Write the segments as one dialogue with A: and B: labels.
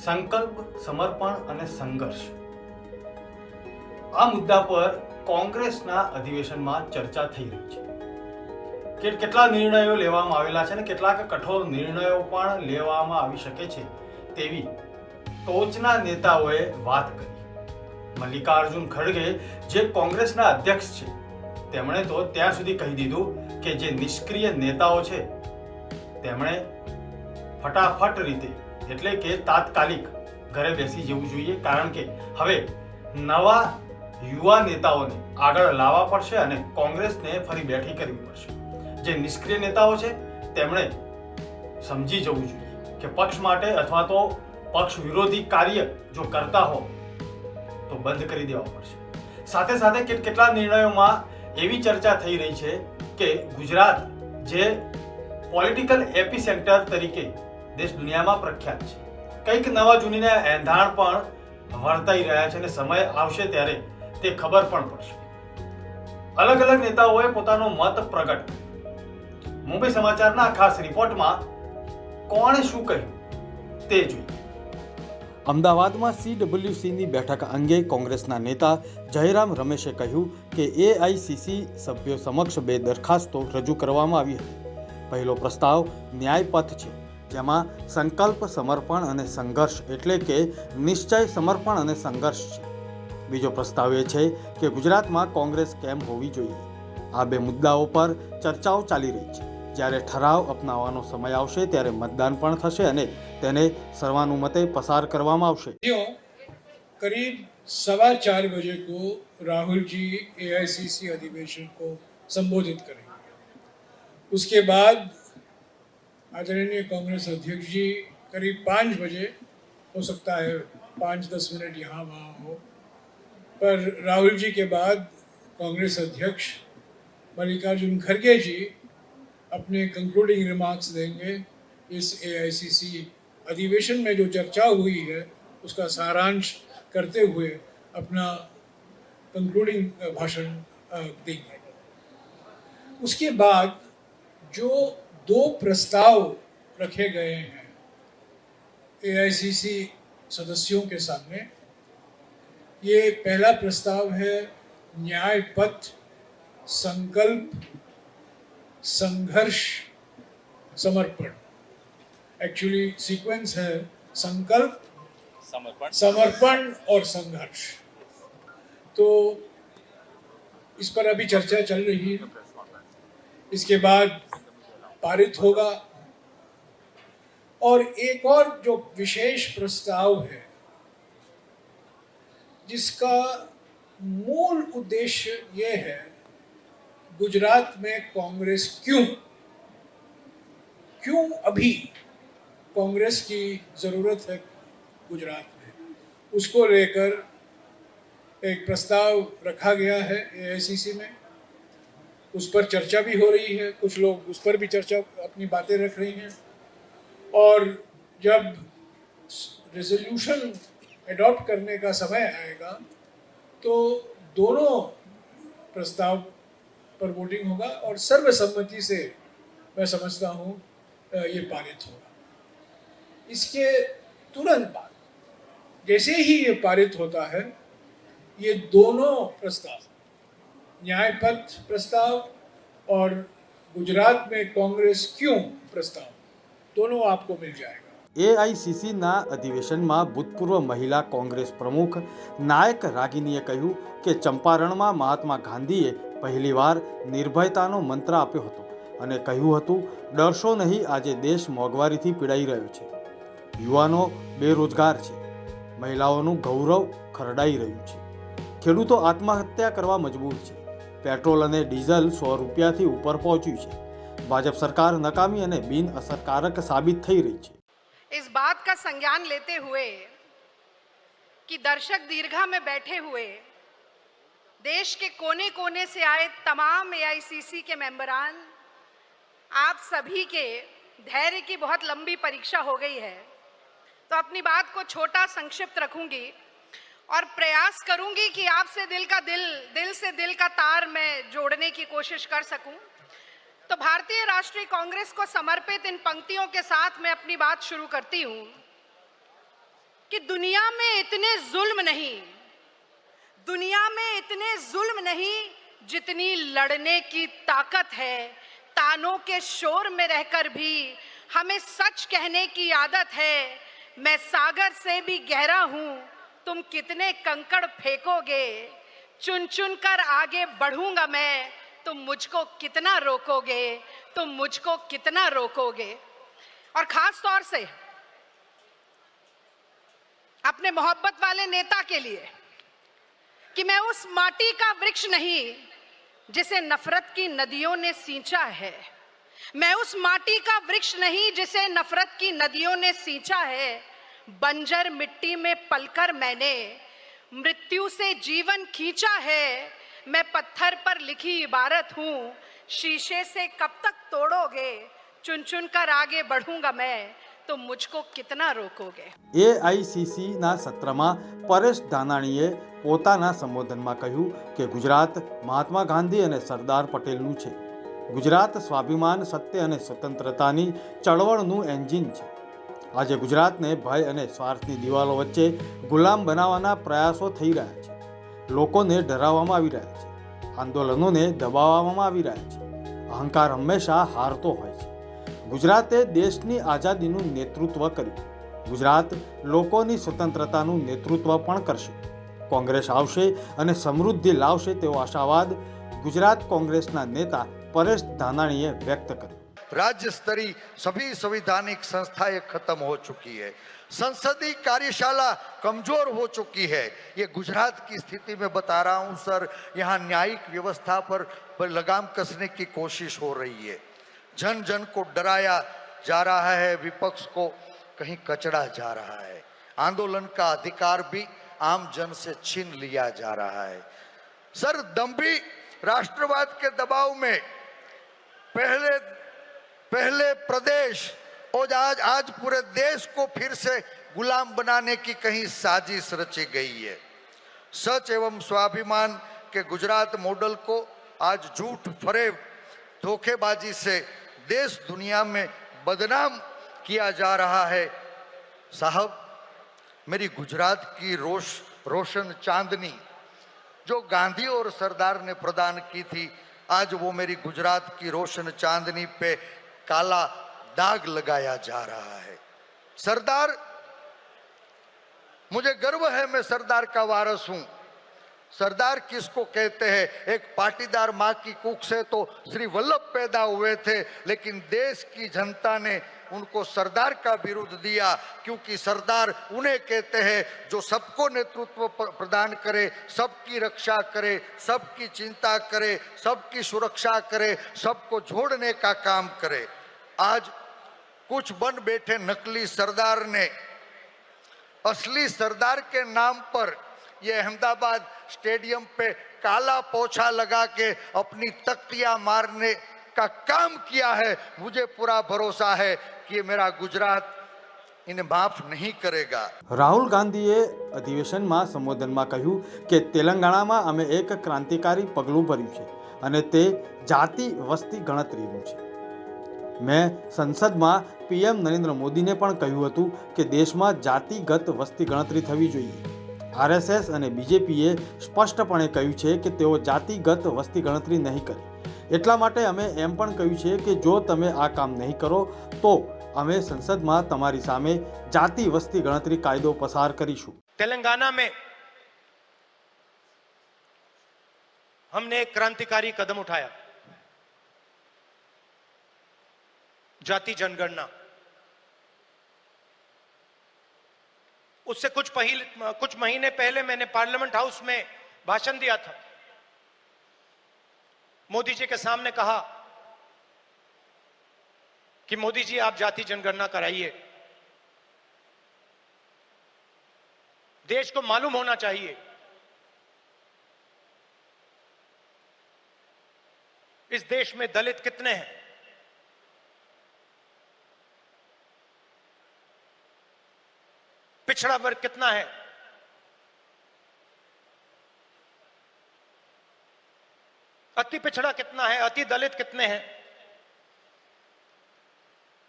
A: સંકલ્પ, સમર્પણ અને સંઘર્ષ આ મુદ્દા પર કોંગ્રેસના અધિવેશનમાં ચર્ચા થઈ રહી છે કે કેટલા નિર્ણયો લેવામાં આવેલા છે અને કેટલાક કઠોર નિર્ણયો પણ લેવામાં આવી શકે છે તેવી ટોચના નેતાઓએ વાત કરી. મલ્લિકાર્જુન ખડગે જે કોંગ્રેસના અધ્યક્ષ છે તેમણે તો ત્યાં સુધી કહી દીધું કે જે નિષ્ક્રિય નેતાઓ છે તેમણે ફટાફટ રીતે એટલે કે તાત્કાલિક ઘરે બેસી જવું જોઈએ, કારણ કે હવે નવા યુવા નેતાઓને આગળ લાવવા પડશે અને કોંગ્રેસને ફરી બેઠી કરવી પડશે. જે નિષ્ક્રિય નેતાઓ છે તેમણે સમજી જવું જોઈએ કે પક્ષ માટે અથવા તો પક્ષ વિરોધી કાર્ય જો કરતા હો તો બંધ કરી દેવા પડશે. સાથે સાથે કેટલા નિર્ણયોમાં એવી ચર્ચા થઈ રહી છે કે ગુજરાત જે પોલિટિકલ એપી સેન્ટર તરીકે દેશ દુનિયામાં પ્રખ્યાત છે, કંઈક નવા જૂનીના એંધાણ પણ વર્તાઈ રહ્યા છે અને સમય આવશે ત્યારે તે ખબર પણ પડશે. અલગ અલગ નેતાઓએ પોતાનો મત પ્રગટ કર્યો. મુંબઈ સમાચારના ખાસ રિપોર્ટમાં કોણે શું કહ્યું તે જોઈએ. અમદાવાદમાં CWCની બેઠક અંગે કોંગ્રેસના નેતા જયરામ રમેશે કહ્યું કે AICC સભ્યો સમક્ષ 2 દરખાસ્તો રજૂ કરવામાં આવી હતી. પહેલો પ્રસ્તાવ ન્યાયપથ છે, જેમાં સંકલ્પ, સમર્પણ અને સંઘર્ષ એટલે કે નિશ્ચય, સમર્પણ અને સંઘર્ષ છે. બીજો પ્રસ્તાવ એ છે કે ગુજરાતમાં કોંગ્રેસ કેમ હોવી જોઈએ. આ 2 મુદ્દાઓ પર ચર્ચાઓ ચાલી રહી છે. જ્યારે ઠરાવ અપનાવવાનો સમય આવશે ત્યારે મતદાન પણ થશે અને તેને સર્વાનુમતે પસાર કરવામાં આવશે.
B: करीब 4:15 बजे को राहुल जी AICC अधिवेशन को संबोधित करेंगे. उसके बाद आदरणीय कांग्रेस अध्यक्ष जी करीब 5 बजे, हो सकता है 5-10 मिनट यहाँ वहाँ हो, पर राहुल जी के बाद कांग्रेस अध्यक्ष मल्लिकार्जुन खड़गे जी अपने कंक्लूडिंग रिमार्क्स देंगे. इस AICC अधिवेशन में जो चर्चा हुई है उसका सारांश करते हुए अपना कंक्लूडिंग भाषण देंगे. उसके बाद जो 2 प्रस्ताव रखे गए हैं AICC सदस्यों के सामने, ये पहला प्रस्ताव है न्याय पथ, संकल्प, संघर्ष, समर्पण. एक्चुअली सीक्वेंस है संकल्प, समर्पण और संघर्ष. तो इस पर अभी चर्चा चल रही है. इसके बाद पारित होगा. और एक और जो विशेष प्रस्ताव है जिसका मूल उद्देश्य ये है गुजरात में कांग्रेस क्यों अभी कांग्रेस की ज़रूरत है गुजरात में, उसको लेकर एक प्रस्ताव रखा गया है AICC में. उस पर चर्चा भी हो रही है, कुछ लोग उस पर भी चर्चा अपनी बातें रख रही हैं. और जब रेजोल्यूशन एडॉप्ट करने का समय आएगा तो दोनों प्रस्ताव पर वोटिंग होगा और सर्वसम्मति से मैं समझता हूँ ये पारित होगा. इसके तुरंत बाद जैसे ही ये पारित होता है, ये दोनों प्रस्ताव, न्यायपथ प्रस्ताव और गुजरात में कांग्रेस क्यों प्रस्ताव, दोनों आपको मिल जाएगा.
A: AICCના અધિવેશનમાં ભૂતપૂર્વ મહિલા કોંગ્રેસ પ્રમુખ નાયક રાગિનીએ કહ્યું કે ચંપારણમાં મહાત્મા ગાંધીએ પહેલીવાર નિર્ભયતાનો મંત્ર આપ્યો હતો અને કહ્યું હતું, ડરશો નહીં, આજે દેશ મોંઘવારીથી પીડાઈ રહ્યો છે, યુવાનો બેરોજગાર છે, મહિલાઓનું ગૌરવ ખરડાઈ રહ્યું છે, ખેડૂતો આત્મહત્યા કરવા મજબૂર છે, પેટ્રોલ અને ડીઝલ 100 રૂપિયાથી ઉપર પહોંચ્યું છે, ભાજપ સરકાર નકામી અને બિન અસરકારક સાબિત થઈ રહી છે.
C: इस बात का संज्ञान लेते हुए कि दर्शक दीर्घा में बैठे हुए देश के कोने कोने से आए तमाम AICC के मेंबरान, आप सभी के धैर्य की बहुत लंबी परीक्षा हो गई है, तो अपनी बात को छोटा संक्षिप्त रखूंगी और प्रयास करूंगी कि आपसे दिल से दिल का तार मैं जोड़ने की कोशिश कर सकूं. तो भारतीय राष्ट्रीय कांग्रेस को समर्पित इन पंक्तियों के साथ मैं अपनी बात शुरू करती हूं. कि दुनिया में इतने जुल्म नहीं जितनी लड़ने की ताकत है। तानों के शोर में रहकर भी हमें सच कहने की आदत है। मैं सागर से भी गहरा हूं, तुम कितने कंकड़ फेंकोगे। चुन चुन कर आगे बढ़ूंगा मैं, तुम मुझको कितना रोकोगे। और खास तौर से अपने मोहब्बत वाले नेता के लिए कि मैं उस माटी का वृक्ष नहीं जिसे नफरत की नदियों ने सींचा है। मैं उस माटी का वृक्ष नहीं जिसे नफरत की नदियों ने सींचा है। बंजर मिट्टी में पलकर मैंने मृत्यु से जीवन खींचा है। मैं पत्थर पर लिखी इबारत हूं, शीशे से कब तक तोड़ोगे। चुन चुन कर आगे बढ़ूंगा मैं, तो मुझको कितना रोकोगे।
D: AICC ના સત્રમાં પરેશ ધાનાણીએ પોતાના સંબોધનમાં કહ્યું કે ગુજરાત મહાત્મા ગાંધી અને સરદાર પટેલનું છે. ગુજરાત સ્વાભિમાન, સત્ય અને સ્વતંત્રતાની ચળવળનું એન્જિન છે. આજે ગુજરાતને ભય અને સ્વાર્થની દિવાલો વચ્ચે ગુલામ બનાવવાના પ્રયાસો થઈ રહ્યા છે. લોકોને ડરાવવામાં આવી રહ્યા છે, આંદોલનોને દબાવવામાં આવી રહ્યા છે. અહંકાર હંમેશા હારતો હોય છે. ગુજરાતે દેશની આઝાદીનું નેતૃત્વ કર્યું. ગુજરાત લોકોની સ્વતંત્રતાનું નેતૃત્વ પણ કરશે. કોંગ્રેસ આવશે અને સમૃદ્ધિ લાવશે તેવો આશાવાદ ગુજરાત કોંગ્રેસના નેતા પરેશ ધાનાણીએ વ્યક્ત કર્યો.
E: राज्य स्तरीय सभी संवैधानिक संस्थाएं खत्म हो चुकी है। संसदीय कार्यशाला कमजोर हो चुकी है। ये गुजरात की स्थिति में बता रहा हूं सर। यहाँ न्यायिक व्यवस्था पर लगाम कसने की कोशिश हो रही है। जन जन को डराया जा रहा है, विपक्ष को कहीं कचड़ा जा रहा है। आंदोलन का अधिकार भी आम जन से छीन लिया जा रहा है। सर, दंभी राष्ट्रवाद के दबाव में पहले प्रदेश और आज पूरे देश को फिर से गुलाम बनाने की कहीं साजिश रची गई है। सच एवं स्वाभिमान के गुजरात मॉडल को आज झूठ फरेब धोखेबाजी से देश दुनिया में बदनाम किया जा रहा है। साहब, मेरी गुजरात की रोशन चांदनी जो गांधी और सरदार ने प्रदान की थी, आज वो मेरी गुजरात की रोशन चांदनी पे काला दाग लगाया जा रहा है। सरदार, मुझे गर्व है मैं सरदार का वारस हूं। सरदार किसको कहते हैं? एक पाटीदार मां की कुख से तो श्री वल्लभ पैदा हुए थे, लेकिन देश की जनता ने उनको सरदार का बिरुद दिया, क्योंकि सरदार उन्हें कहते हैं जो सबको नेतृत्व प्रदान करे, सबकी रक्षा करे, सबकी चिंता करे, सबकी सुरक्षा करे, सबको जोड़ने का काम करे। आज कुछ बन बैठे नकली सरदार ने असली सरदार के नाम पर ये अहमदाबाद स्टेडियम पे काला पोछा लगा के अपनी तख्तियां मारने का काम किया है। मुझे पूरा भरोसा है कि ये मेरा गुजरात इन्हें माफ नहीं करेगा।
D: રાહુલ ગાંધીએ અધિવેશનમાં સંબોધનમાં કહ્યું કે તેલંગાણામાં અમે એક ક્રાંતિકારી પગલું ભર્યું છે અને તે જાતિ વસ્તી ગણતરીનું છે. મેં સંસદમાં PM નરેન્દ્ર મોદીને પણ કહ્યું હતું કે દેશમાં જાતિગત વસ્તી ગણતરી થવી જોઈએ. RSS અને BJPએ સ્પષ્ટપણે કહ્યું છે કે તેઓ જાતિગત વસ્તી ગણતરી નહીં કરે. એટલા માટે અમે એમ પણ કહ્યું છે કે જો તમે આ કામ નહીં કરો તો અમે સંસદમાં તમારી સામે જાતિ વસ્તી ગણતરી કાયદો પસાર કરીશું.
F: तेलंगाना में हमने एक क्रांतिकारी कदम उठाया, जाति जनगणना। उससे कुछ महीने पहले मैंने पार्लियामेंट हाउस में भाषण दिया था। मोदी जी के सामने कहा कि मोदी जी आप जाति जनगणना कराइए, देश को मालूम होना चाहिए इस देश में दलित कितने हैं, पिछड़ा वर्ग कितना है, अति पिछड़ा कितना है, अति दलित कितने हैं,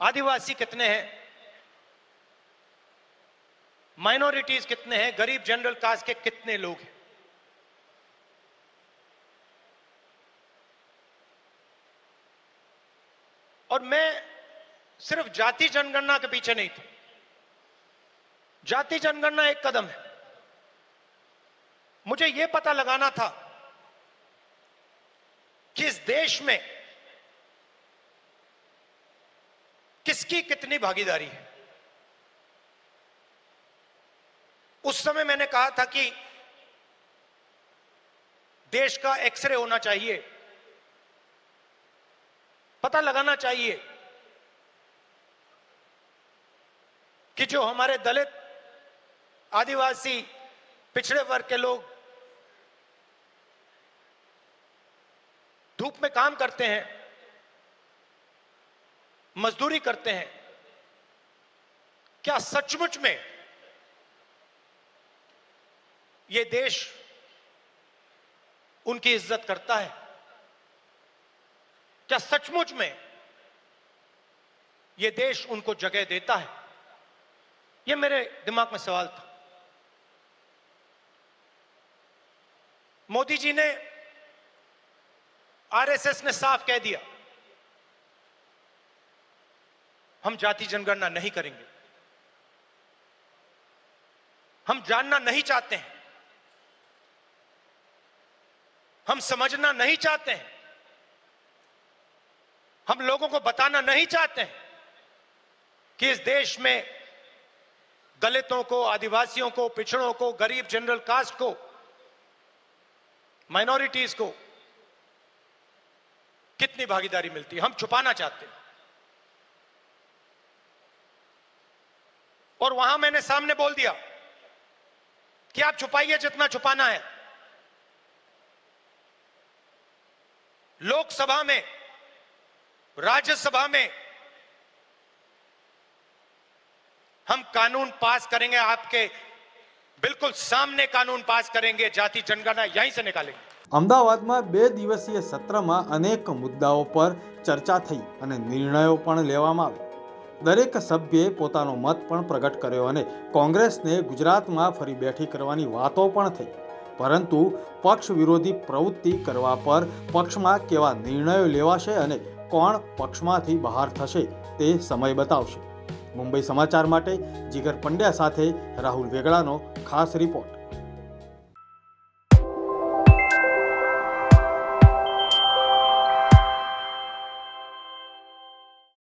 F: आदिवासी कितने हैं, माइनॉरिटीज कितने हैं, गरीब जनरल कास्ट के कितने लोग हैं। और मैं सिर्फ जाति जनगणना के पीछे नहीं था। जाति जनगणना एक कदम है, मुझे यह पता लगाना था कि इस देश में किसकी कितनी भागीदारी है। उस समय मैंने कहा था कि देश का एक्सरे होना चाहिए, पता लगाना चाहिए कि जो हमारे दलित, आदिवासी, पिछड़े वर्ग के लोग धूप में काम करते हैं, मजदूरी करते हैं, क्या सचमुच में ये देश उनकी इज्जत करता है? क्या सचमुच में ये देश उनको जगह देता है? ये मेरे दिमाग में सवाल था। मोदी जी ने, आरएसएस ने साफ कह दिया, हम जाति जनगणना नहीं करेंगे, हम जानना नहीं चाहते हैं, हम समझना नहीं चाहते हैं, हम लोगों को बताना नहीं चाहते हैं कि इस देश में दलितों को, आदिवासियों को, पिछड़ों को, गरीब जनरल कास्ट को, माइनॉरिटीज को कितनी भागीदारी मिलती है, हम छुपाना चाहते हैं। और वहां मैंने सामने बोल दिया कि आप छुपाइए जितना छुपाना है। लोकसभा में, राज्यसभा में हम कानून पास करेंगे, आपके बिल्कुल सामने कानून पास करेंगे, जाति जनगणना यहीं से निकालेंगे।
D: અમદાવાદમાં 2 દિવસીય સત્રમાં અનેક મુદ્દાઓ પર ચર્ચા થઈ અને નિર્ણયો પણ લેવામાં આવ્યા। દરેક સભ્યએ પોતાનો મત પણ પ્રગટ કર્યો અને કોંગ્રેસને ગુજરાતમાં ફરી બેઠી કરવાની વાતો પણ થઈ, પરંતુ પક્ષ વિરોધી પ્રવૃત્તિ કરવા પર પક્ષમાં કેવા નિર્ણયો લેવાશે અને કોણ પક્ષમાંથી બહાર થશે તે સમય બતાવશે। મુંબઈ સમાચાર માટે જીગર પંડ્યા સાથે રાહુલ વેગડાનો ખાસ રિપોર્ટ।